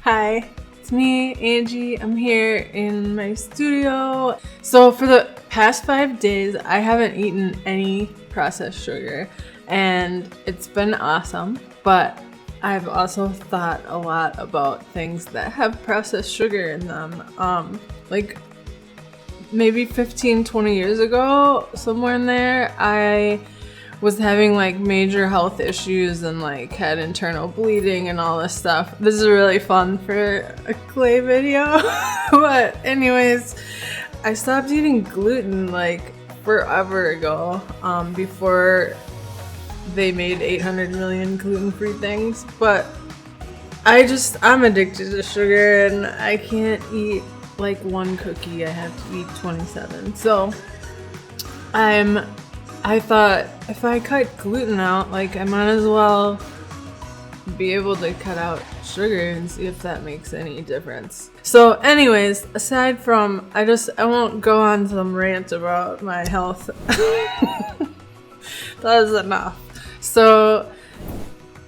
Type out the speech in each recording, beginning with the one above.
Hi, it's me, Angie. I'm here in my studio. So for the past 5 days, I haven't eaten any processed sugar, and it's been awesome, but I've also thought a lot about things that have processed sugar in them. Like maybe 15, 20 years ago, somewhere in there, I was having like major health issues and like had internal bleeding and all this stuff. This is really fun for a clay video. But anyways, I stopped eating gluten like forever ago, before they made 800 million gluten-free things. But I'm addicted to sugar and I can't eat like one cookie. I have to eat 27. So I thought if I cut gluten out, like I might as well be able to cut out sugar and see if that makes any difference. So anyways, aside from, I won't go on some rant about my health. That is enough. So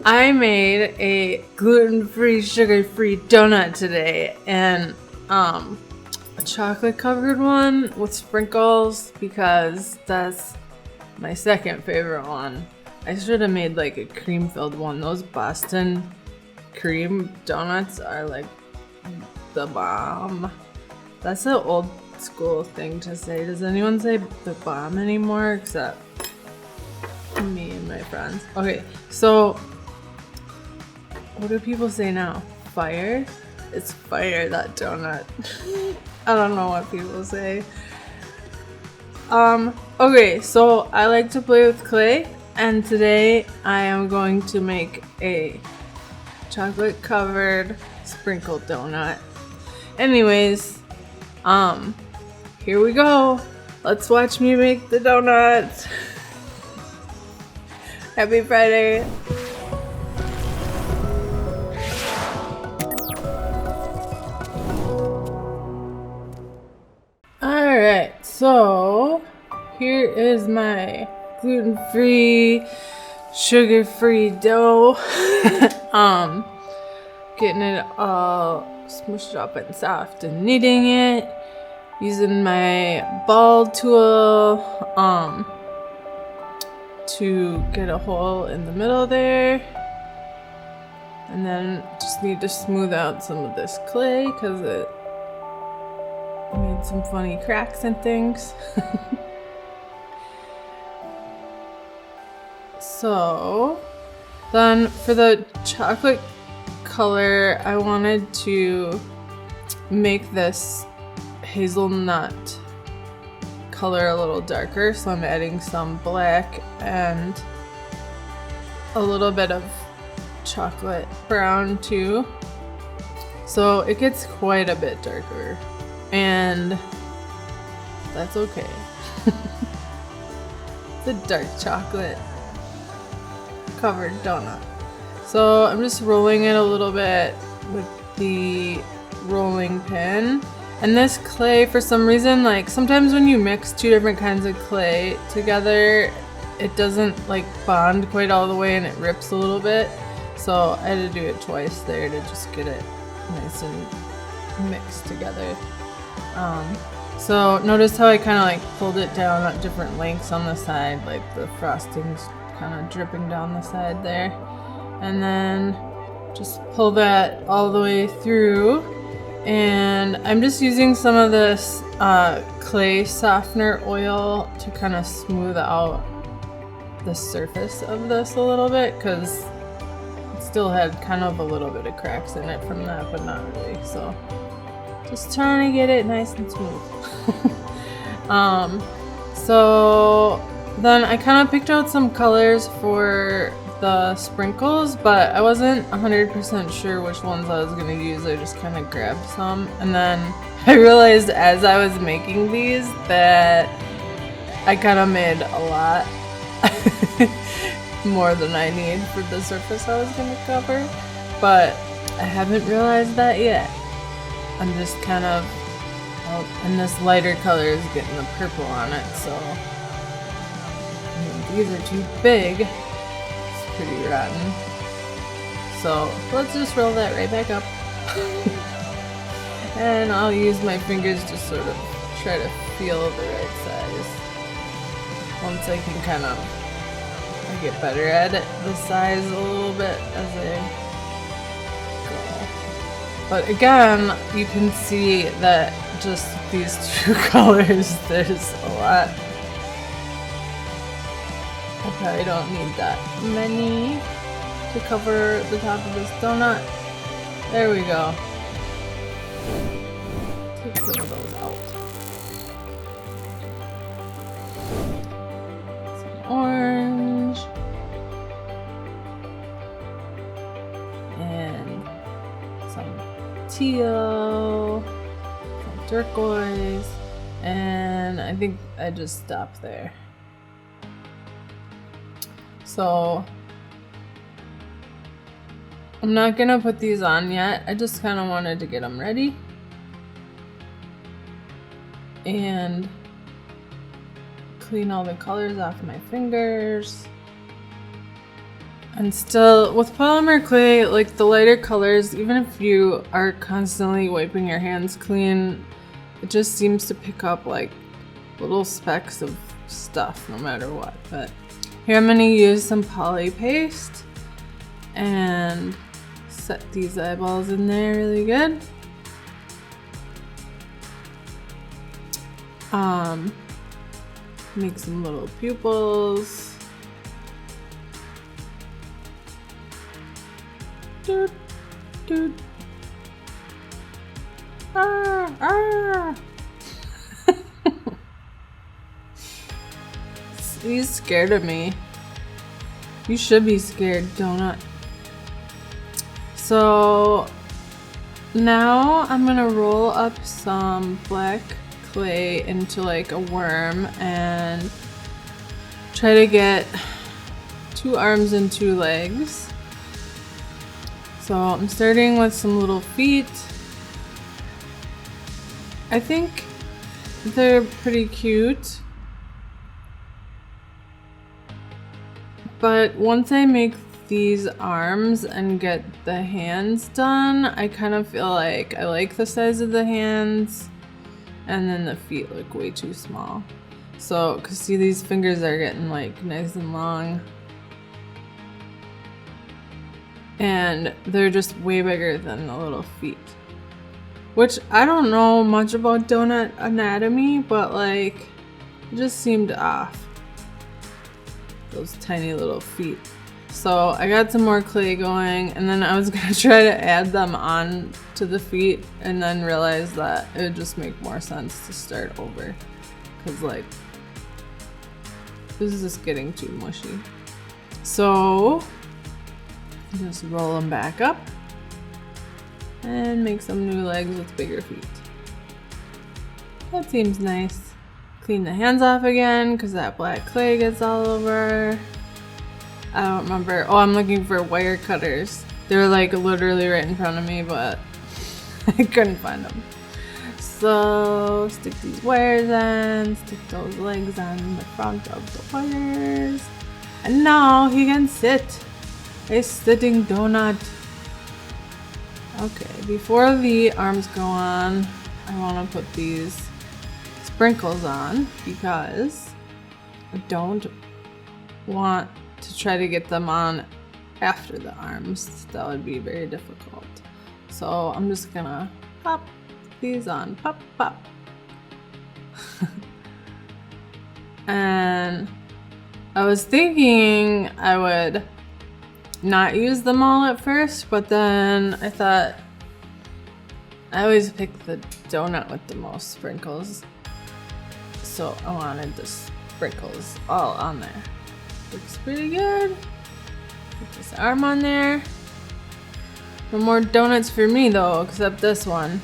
I made a gluten-free, sugar-free donut today, and a chocolate covered one with sprinkles because that's my second favorite one. I should have made like a cream filled one. Those Boston cream donuts are like the bomb. That's an old school thing to say. Does anyone say the bomb anymore except me and my friends? Okay, so what do people say now? Fire? It's fire, that donut. I don't know what people say. Okay, so I like to play with clay, and today I am going to make a chocolate covered sprinkled donut. Anyways, here we go. Let's watch me make the donut. Happy Friday. Alright, so here is my gluten-free, sugar-free dough. Getting it all smushed up and soft and kneading it. Using my ball tool to get a hole in the middle there. And then just need to smooth out some of this clay because it made some funny cracks and things. So then for the chocolate color, I wanted to make this hazelnut color a little darker, so I'm adding some black and a little bit of chocolate brown too, so it gets quite a bit darker, and that's okay. It's a dark chocolate covered donut. So I'm just rolling it a little bit with the rolling pin. And this clay, for some reason, like sometimes when you mix two different kinds of clay together, it doesn't like bond quite all the way and it rips a little bit. So I had to do it twice there to just get it nice and mixed together. So notice how I kind of like pulled it down at different lengths on the side, like the frosting's kind of dripping down the side there. And then just pull that all the way through. And I'm just using some of this clay softener oil to kind of smooth out the surface of this a little bit, because it still had kind of a little bit of cracks in it from that, but not really. So just trying to get it nice and smooth. So then I kind of picked out some colors for the sprinkles, but I wasn't 100% sure which ones I was going to use. I just kind of grabbed some, and then I realized as I was making these that I kind of made a lot more than I need for the surface I was going to cover, but I haven't realized that yet. I'm just kind of, well, and this lighter color is getting the purple on it, so these are too big. It's pretty rotten. So let's just roll that right back up. And I'll use my fingers to sort of try to feel the right size. Once I can kind of get better at it, the size a little bit as I go. But again, you can see that just these two colors, there's a lot. I probably don't need that many to cover the top of this donut. There we go. Take some of those out. Some orange. And some teal. Some turquoise. And I think I just stopped there. So I'm not gonna put these on yet. I just kind of wanted to get them ready. And clean all the colors off my fingers. And still, with polymer clay, like the lighter colors, even if you are constantly wiping your hands clean, it just seems to pick up like little specks of stuff no matter what. But here I'm gonna use some poly paste and set these eyeballs in there really good. Make some little pupils. Doot, doot. Ah, ah. He's scared of me. You should be scared, donut. So now I'm gonna roll up some black clay into like a worm and try to get 2 arms and 2 legs. So I'm starting with some little feet. I think they're pretty cute. But once I make these arms and get the hands done, I kind of feel like I like the size of the hands, and then the feet look way too small. So, cause see, these fingers are getting like nice and long. And they're just way bigger than the little feet. Which I don't know much about donut anatomy, but like, it just seemed off. Those tiny little feet. So I got some more clay going, and then I was gonna try to add them on to the feet, and then realize that it would just make more sense to start over, because like this is just getting too mushy. So just roll them back up and make some new legs with bigger feet. That seems nice. Clean the hands off again because that black clay gets all over. I don't remember. Oh, I'm looking for wire cutters. They're like literally right in front of me, but I couldn't find them. So stick these wires in, stick those legs on the front of the wires. And now he can sit. A sitting donut. Okay, before the arms go on, I want to put these sprinkles on because I don't want to try to get them on after the arms. That would be very difficult. So I'm just gonna pop these on. Pop, pop. And I was thinking I would not use them all at first, but then I thought I always pick the donut with the most sprinkles. So I wanted the sprinkles all on there. Looks pretty good. Put this arm on there. No more donuts for me though, except this one.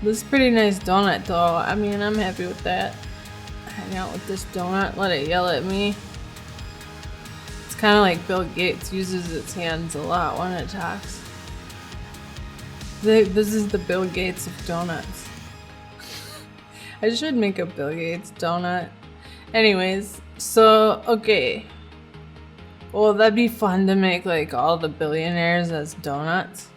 This is a pretty nice donut though. I mean, I'm happy with that. Hang out with this donut, let it yell at me. It's kind of like Bill Gates uses its hands a lot when it talks. This is the Bill Gates of donuts. I should make a Bill Gates donut. Anyways, so, okay. Well, that'd be fun to make like all the billionaires as donuts.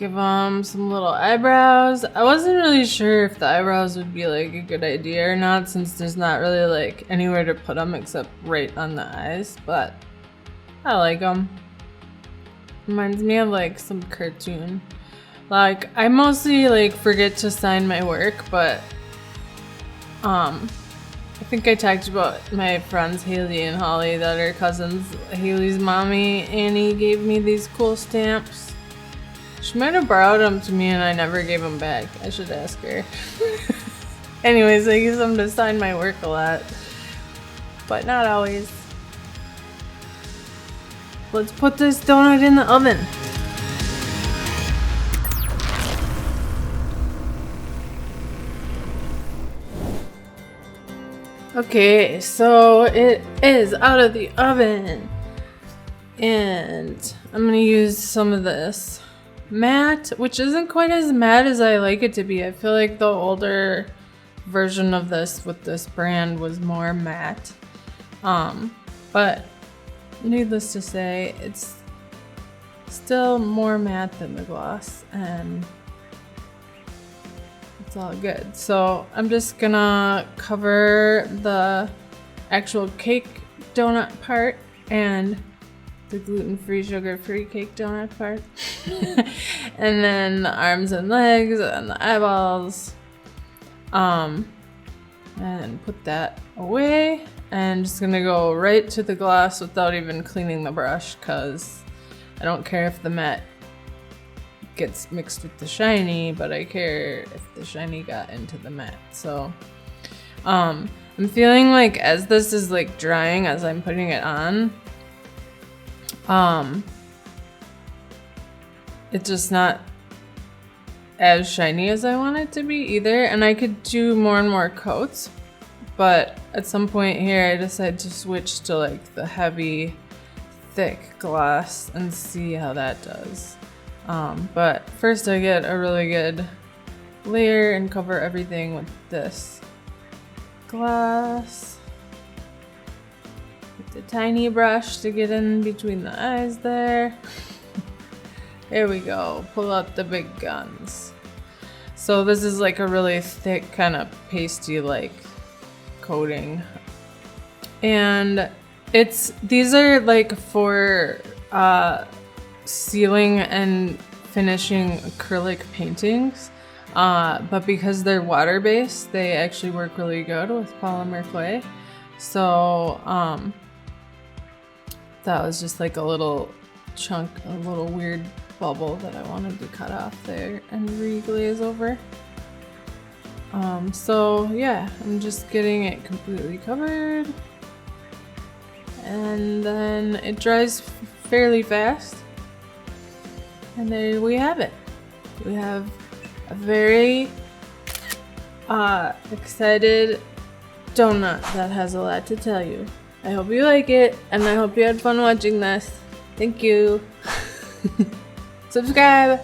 give them some little eyebrows. I wasn't really sure if the eyebrows would be like a good idea or not, since there's not really like anywhere to put them except right on the eyes, but I like them. Reminds me of like some cartoon. Like, I mostly like forget to sign my work, but I think I talked about my friends Haley and Holly that are cousins. Haley's mommy, Annie, gave me these cool stamps. She might have borrowed them to me and I never gave them back. I should ask her. Anyways, I use them to sign my work a lot, but not always. Let's put this donut in the oven. Okay, so it is out of the oven. And I'm gonna use some of this matte, which isn't quite as matte as I like it to be. I feel like the older version of this with this brand was more matte. But needless to say, it's still more matte than the gloss, and it's all good. So I'm just gonna cover the actual cake donut part and the gluten-free, sugar-free cake donut part. And then the arms and legs and the eyeballs. And put that away. And just gonna go right to the gloss without even cleaning the brush, because I don't care if the matte gets mixed with the shiny, but I care if the shiny got into the matte. So I'm feeling like as this is like drying, as I'm putting it on, it's just not as shiny as I want it to be either. And I could do more and more coats, but at some point here I decided to switch to like the heavy, thick gloss and see how that does. But first I get a really good layer and cover everything with this gloss. With the tiny brush to get in between the eyes there. There we go. Pull out the big guns. So this is like a really thick, kind of pasty like coating. And these are like for sealing and finishing acrylic paintings, but because they're water-based, they actually work really good with polymer clay. So that was just like a little chunk, a little weird bubble that I wanted to cut off there and re-glaze over. So yeah, I'm just getting it completely covered, and then it dries fairly fast. And there we have it. We have a very excited donut that has a lot to tell you. I hope you like it, and I hope you had fun watching this. Thank you. Subscribe.